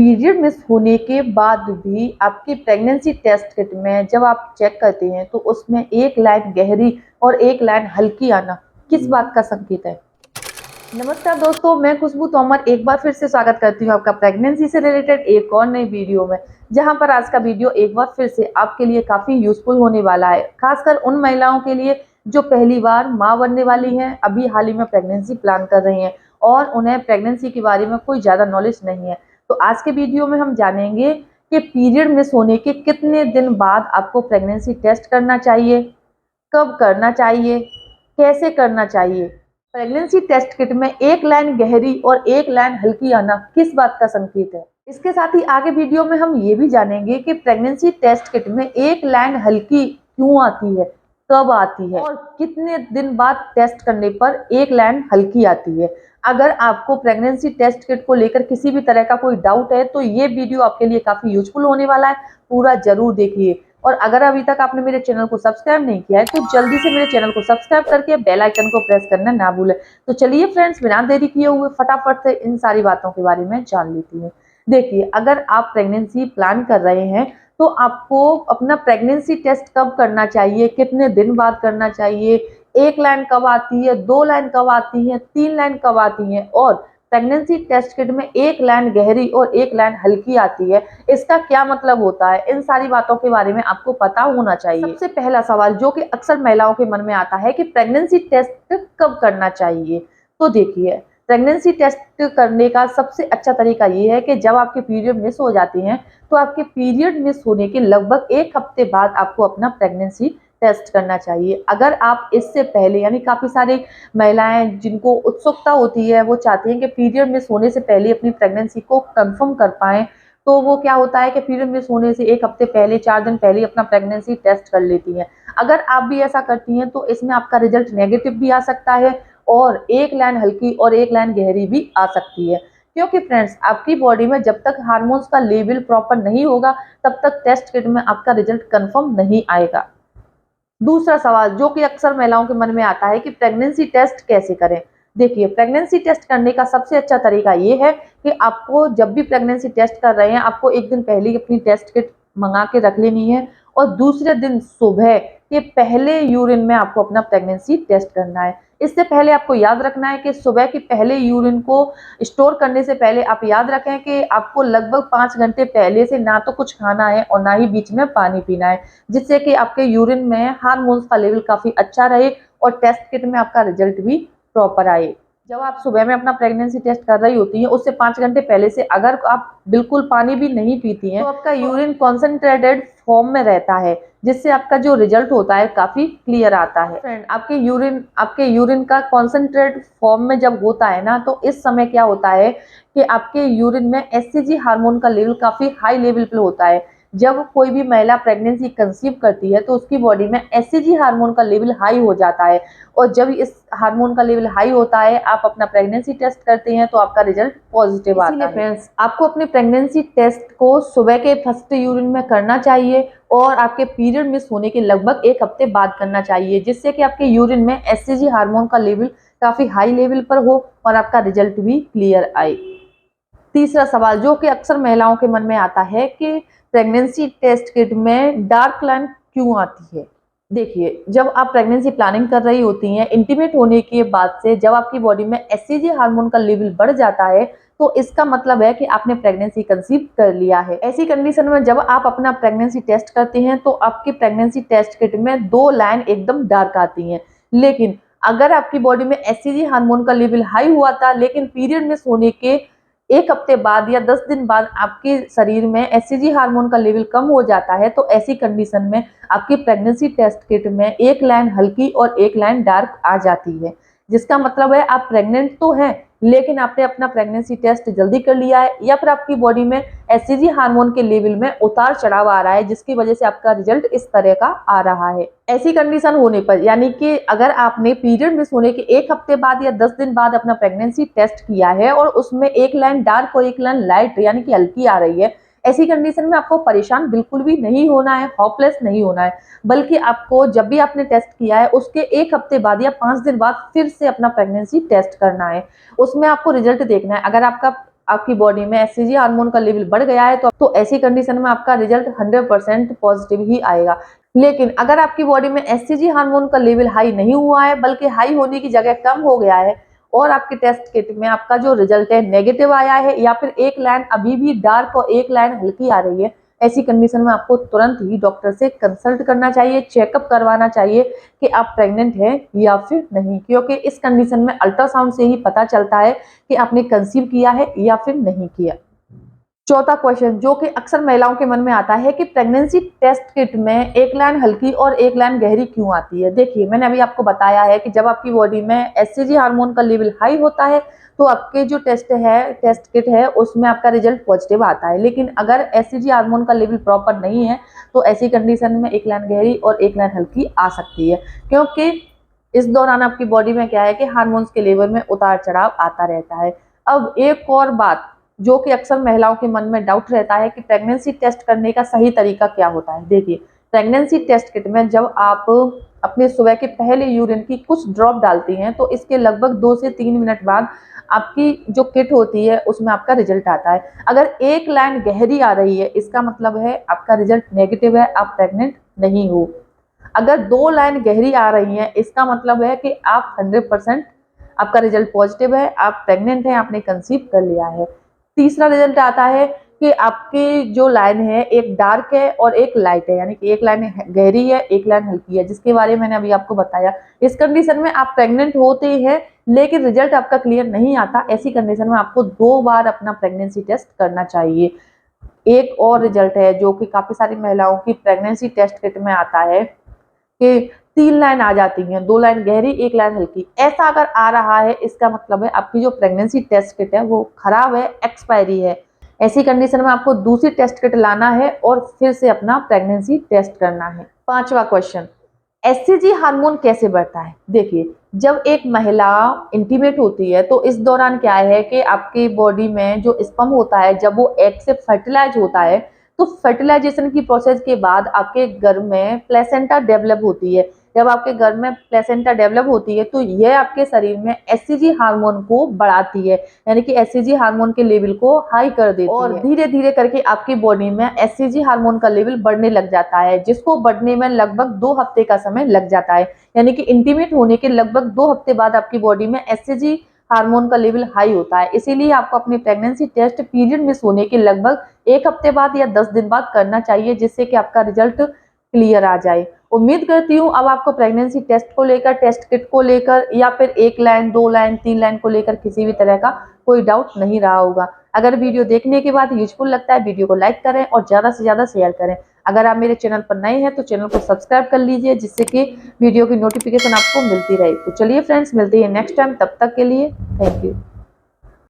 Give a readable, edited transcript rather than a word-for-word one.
Period miss होने के बाद भी आपकी प्रेगनेंसी टेस्ट किट में जब आप चेक करते हैं तो उसमें एक लाइन गहरी और एक लाइन हल्की आना किस बात का संकेत है? नमस्कार दोस्तों, मैं खुशबू तोमर एक बार फिर से स्वागत करती हूँ आपका प्रेगनेंसी से रिलेटेड एक और नई वीडियो में। जहां पर आज का वीडियो एक बार फिर से आपके लिए काफी यूजफुल होने वाला है, खासकर उन महिलाओं के लिए जो पहली बार माँ बनने वाली हैं, अभी हाल ही में प्रेगनेंसी प्लान कर रही हैं और उन्हें प्रेगनेंसी के बारे में कोई ज्यादा नॉलेज नहीं है। तो आज के वीडियो में हम जानेंगे कि पीरियड मिस होने के कितने दिन बाद आपको प्रेगनेंसी टेस्ट करना चाहिए, कब करना चाहिए, कैसे करना चाहिए। प्रेगनेंसी टेस्ट किट में एक लाइन गहरी और एक लाइन हल्की आना किस बात का संकेत है? इसके साथ ही आगे वीडियो में हम ये भी जानेंगे कि प्रेगनेंसी टेस्ट किट में एक लाइन हल्की क्यों आती है, कब आती है और कितने दिन बाद टेस्ट करने पर एक लाइन हल्की आती है। अगर आपको प्रेगनेंसी टेस्ट किट को लेकर किसी भी तरह का कोई डाउट है तो ये वीडियो आपके लिए काफी यूजफुल होने वाला है, पूरा जरूर देखिए। और अगर अभी तक आपने मेरे चैनल को सब्सक्राइब नहीं किया है तो जल्दी से मेरे चैनल को सब्सक्राइब करके बेल आइकन को प्रेस करना ना भूलें। तो चलिए फ्रेंड्स, बिना देरी किए हुए फटाफट से इन सारी बातों के बारे में जान लेती हूँ। देखिए, अगर आप प्रेगनेंसी प्लान कर रहे हैं तो आपको अपना प्रेगनेंसी टेस्ट कब करना चाहिए, कितने दिन बाद करना चाहिए, एक लाइन कब आती है, दो लाइन कब आती है, तीन लाइन कब आती है और प्रेगनेंसी टेस्ट किट में एक लाइन गहरी और एक लाइन हल्की आती है, इसका क्या मतलब होता है, इन सारी बातों के बारे में आपको पता होना चाहिए। सबसे पहला सवाल जो कि अक्सर महिलाओं के मन में आता है कि प्रेगनेंसी टेस्ट कब करना चाहिए। तो देखिए, प्रेगनेंसी टेस्ट करने का सबसे अच्छा तरीका ये है कि जब आपके पीरियड मिस हो जाती हैं तो आपके पीरियड मिस होने के लगभग एक हफ्ते बाद आपको अपना प्रेगनेंसी टेस्ट करना चाहिए। अगर आप इससे पहले, यानी काफी सारी महिलाएं जिनको उत्सुकता होती है, वो चाहती हैं कि पीरियड मिस होने से पहले अपनी प्रेगनेंसी को कंफर्म कर पाएं, तो वो क्या होता है कि पीरियड मिस होने से एक हफ्ते पहले, 4 दिन पहले अपना प्रेगनेंसी टेस्ट कर लेती हैं। अगर आप भी ऐसा करती हैं तो इसमें आपका रिजल्ट नेगेटिव भी आ सकता है और एक लाइन हल्की और एक लाइन गहरी भी आ सकती है, क्योंकि फ्रेंड्स आपकी बॉडी में जब तक हार्मोन्स का लेवल प्रॉपर नहीं होगा तब तक टेस्ट किट में आपका रिजल्ट कंफर्म नहीं आएगा। दूसरा सवाल जो कि अक्सर महिलाओं के मन में आता है कि प्रेगनेंसी टेस्ट कैसे करें। देखिए, प्रेगनेंसी टेस्ट करने का सबसे अच्छा तरीका ये है कि आपको जब भी प्रेगनेंसी टेस्ट कर रहे हैं, आपको एक दिन पहले ही अपनी टेस्ट किट मंगा के रख लेनी है और दूसरे दिन सुबह के पहले यूरिन में आपको अपना प्रेगनेंसी टेस्ट करना है। इससे पहले आपको याद रखना है कि सुबह के पहले यूरिन को स्टोर करने से पहले आप याद रखें कि आपको लगभग 5 घंटे पहले से ना तो कुछ खाना है और ना ही बीच में पानी पीना है, जिससे कि आपके यूरिन में हार्मोन्स का लेवल काफी अच्छा रहे और टेस्ट किट में आपका रिजल्ट भी प्रॉपर आए। जब आप सुबह में अपना प्रेगनेंसी टेस्ट कर रही होती हैं, उससे 5 घंटे पहले से अगर आप बिल्कुल पानी भी नहीं पीती हैं तो आपका यूरिन कॉन्सेंट्रेटेड फॉर्म में रहता है, जिससे आपका जो रिजल्ट होता है काफी क्लियर आता है। फ्रेंड, आपके यूरिन का कॉन्सेंट्रेट फॉर्म में जब होता है ना, तो इस समय क्या होता है कि आपके यूरिन में एचसीजी हार्मोन का लेवल काफी हाई लेवल पे होता है। जब कोई भी महिला प्रेगनेंसी कंसीव करती है तो उसकी बॉडी में एचसीजी हार्मोन का लेवल हाई हो जाता है और जब इस हार्मोन का लेवल हाई होता है, आप अपना प्रेगनेंसी टेस्ट करते हैं तो आपका रिजल्ट पॉजिटिव आता है। फ्रेंड्स, आपको अपने प्रेगनेंसी टेस्ट को सुबह के फर्स्ट यूरिन में करना चाहिए और आपके पीरियड मिस होने के लगभग एक हफ्ते बाद करना चाहिए, जिससे कि आपके यूरिन में एचसीजी हार्मोन का लेवल काफी हाई लेवल पर हो और आपका रिजल्ट भी क्लियर आए। तीसरा सवाल जो कि अक्सर महिलाओं के मन में आता है कि प्रेगनेंसी टेस्ट किट में डार्क लाइन क्यों आती है। देखिए, जब आप प्रेगनेंसी प्लानिंग कर रही होती हैं, इंटीमेट होने के बाद से जब आपकी बॉडी में एचसीजी हार्मोन का लेवल बढ़ जाता है तो इसका मतलब है कि आपने प्रेगनेंसी कंसीव कर लिया है। ऐसी कंडीशन में जब आप अपना प्रेगनेंसी टेस्ट करते हैं तो आपकी प्रेगनेंसी टेस्ट किट में दो लाइन एकदम डार्क आती हैं। लेकिन अगर आपकी बॉडी में एचसीजी हार्मोन का लेवल हाई हुआ था लेकिन पीरियड मिस होने के एक हफ्ते बाद या 10 दिन बाद आपके शरीर में एचसीजी हार्मोन का लेवल कम हो जाता है, तो ऐसी कंडीशन में आपकी प्रेगनेंसी टेस्ट किट में एक लाइन हल्की और एक लाइन डार्क आ जाती है, जिसका मतलब है आप प्रेग्नेंट तो हैं लेकिन आपने अपना प्रेगनेंसी टेस्ट जल्दी कर लिया है या फिर आपकी बॉडी में एचसीजी हार्मोन के लेवल में उतार चढ़ाव आ रहा है, जिसकी वजह से आपका रिजल्ट इस तरह का आ रहा है। ऐसी कंडीशन होने पर, यानी कि अगर आपने पीरियड मिस होने के एक हफ्ते बाद या 10 दिन बाद अपना प्रेगनेंसी टेस्ट किया है और उसमें एक लाइन डार्क और एक लाइन लाइट यानी कि हल्की आ रही है, ऐसी कंडीशन में आपको परेशान बिल्कुल भी नहीं होना है, होपलेस नहीं होना है, बल्कि आपको जब भी आपने टेस्ट किया है उसके एक हफ्ते बाद या 5 दिन बाद फिर से अपना प्रेगनेंसी टेस्ट करना है। उसमें आपको रिजल्ट देखना है। अगर आपका आपकी बॉडी में एचसीजी हार्मोन का लेवल बढ़ गया है तो ऐसी कंडीशन में आपका रिजल्ट 100% पॉजिटिव ही आएगा। लेकिन अगर आपकी बॉडी में एचसीजी हार्मोन का लेवल हाई नहीं हुआ है, बल्कि हाई होने की जगह कम हो गया है और आपके टेस्ट किट में आपका जो रिजल्ट है नेगेटिव आया है, या फिर एक लाइन अभी भी डार्क और एक लाइन हल्की आ रही है, ऐसी कंडीशन में आपको तुरंत ही डॉक्टर से कंसल्ट करना चाहिए, चेकअप करवाना चाहिए कि आप प्रेग्नेंट हैं या फिर नहीं, क्योंकि इस कंडीशन में अल्ट्रासाउंड से ही पता चलता है कि आपने कंसीव किया है या फिर नहीं किया। चौथा क्वेश्चन जो कि अक्सर महिलाओं के मन में आता है कि प्रेगनेंसी टेस्ट किट में एक लाइन हल्की और एक लाइन गहरी क्यों आती है। देखिए, मैंने अभी आपको बताया है कि जब आपकी बॉडी में एचसीजी हार्मोन का लेवल हाई होता है तो आपके जो टेस्ट किट है उसमें आपका रिजल्ट पॉजिटिव आता है। लेकिन अगर एचसीजी हार्मोन का लेवल प्रॉपर नहीं है तो ऐसी कंडीशन में एक लाइन गहरी और एक लाइन हल्की आ सकती है, क्योंकि इस दौरान आपकी बॉडी में क्या है कि हार्मोन्स के लेवल में उतार चढ़ाव आता रहता है। अब एक और बात जो कि अक्सर महिलाओं के मन में डाउट रहता है कि प्रेगनेंसी टेस्ट करने का सही तरीका क्या होता है। देखिए, प्रेगनेंसी टेस्ट किट में जब आप अपने सुबह के पहले यूरिन की कुछ ड्रॉप डालती हैं तो इसके लगभग 2 से 3 मिनट बाद आपकी जो किट होती है उसमें आपका रिजल्ट आता है। अगर एक लाइन गहरी आ रही है इसका मतलब है आपका रिजल्ट नेगेटिव है, आप प्रेग्नेंट नहीं हो। अगर 2 लाइन गहरी आ रही है इसका मतलब है कि आप 100% आपका रिजल्ट पॉजिटिव है, आप प्रेग्नेंट हैं, आपने कंसीव कर लिया है। तीसरा रिजल्ट आता है कि आपकी जो लाइन है एक डार्क है और एक लाइट है, यानी कि एक लाइन गहरी है एक लाइन हल्की है, जिसके बारे में मैंने अभी आपको बताया। इस कंडीशन में आप प्रेग्नेंट होते हैं लेकिन रिजल्ट आपका क्लियर नहीं आता, ऐसी कंडीशन में आपको 2 बार अपना प्रेगनेंसी टेस्ट करना चाहिए। एक और रिजल्ट है जो कि काफी सारी महिलाओं की प्रेगनेंसी टेस्ट किट में आता है कि 3 लाइन आ जाती हैं, 2 लाइन गहरी एक लाइन हल्की। ऐसा अगर आ रहा है इसका मतलब है आपकी जो प्रेगनेंसी टेस्ट किट है वो खराब है, एक्सपायरी है। ऐसी कंडीशन में आपको दूसरी टेस्ट किट लाना है और फिर से अपना प्रेगनेंसी टेस्ट करना है। पांचवा क्वेश्चन, एचसीजी हार्मोन कैसे बढ़ता है। देखिए, जब एक महिला इंटीमेट होती है तो इस दौरान क्या है कि आपकी बॉडी में जो स्पर्म होता है जब वो एग से फर्टिलाइज होता है तो फर्टिलाइजेशन की प्रोसेस के बाद आपके गर्भ में प्लेसेंटा डेवलप होती है। जब आपके गर्भ में प्लेसेंटा डेवलप होती है तो यह आपके शरीर में एचसीजी हार्मोन को बढ़ाती है, यानी कि एचसीजी हार्मोन के लेवल को हाई कर देती है और धीरे धीरे करके आपकी बॉडी में एचसीजी हार्मोन का लेवल बढ़ने लग जाता है, जिसको बढ़ने में लगभग 2 हफ्ते का समय लग जाता है। यानी कि इंटीमेट होने के लगभग 2 हफ्ते बाद आपकी बॉडी में एचसीजी हार्मोन का लेवल हाई होता है। इसीलिए आपको अपनी प्रेगनेंसी टेस्ट पीरियड मिस होने के लगभग 1 हफ्ते बाद या 10 दिन बाद करना चाहिए, जिससे कि आपका रिजल्ट क्लियर आ जाए। उम्मीद करती हूँ अब आपको प्रेगनेंसी टेस्ट को लेकर, टेस्ट किट को लेकर या फिर 1 लाइन 2 लाइन 3 लाइन को लेकर किसी भी तरह का कोई डाउट नहीं रहा होगा। अगर वीडियो देखने के बाद यूजफुल लगता है वीडियो को लाइक करें और ज़्यादा से ज़्यादा शेयर करें। अगर आप मेरे चैनल पर नए हैं तो चैनल को सब्सक्राइब कर लीजिए, जिससे कि वीडियो की नोटिफिकेशन आपको मिलती रहे। तो चलिए फ्रेंड्स, मिलते हैं नेक्स्ट टाइम, तब तक के लिए थैंक यू।